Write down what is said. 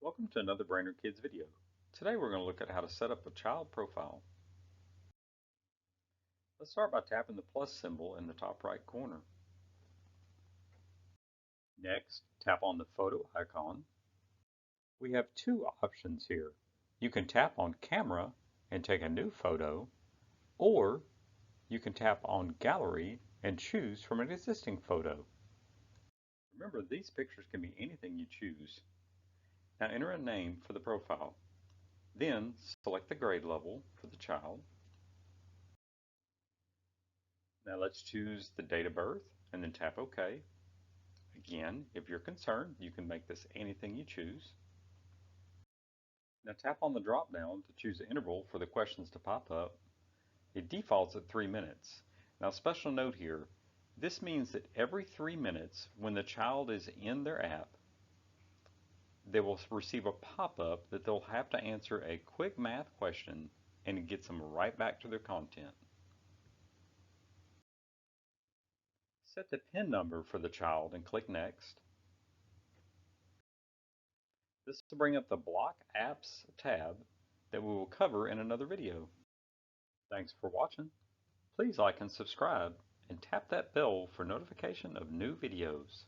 Welcome to another Brainer Kids video. Today we're going to look at how to set up a child profile. Let's start by tapping the plus symbol in the top right corner. Next, tap on the photo icon. We have two options here. You can tap on Camera and take a new photo, or you can tap on Gallery and choose from an existing photo. Remember, these pictures can be anything you choose. Now enter a name for the profile. Then select the grade level for the child. Now let's choose the date of birth and then tap OK. Again, if you're concerned, you can make this anything you choose. Now tap on the drop down to choose the interval for the questions to pop up. It defaults at 3 minutes. Now special note here, this means that every 3 minutes when the child is in their app, they will receive a pop-up that they'll have to answer a quick math question, and it gets them right back to their content. Set the PIN number for the child and click Next. This will bring up the Block Apps tab that we will cover in another video. Thanks for watching. Please like and subscribe and tap that bell for notification of new videos.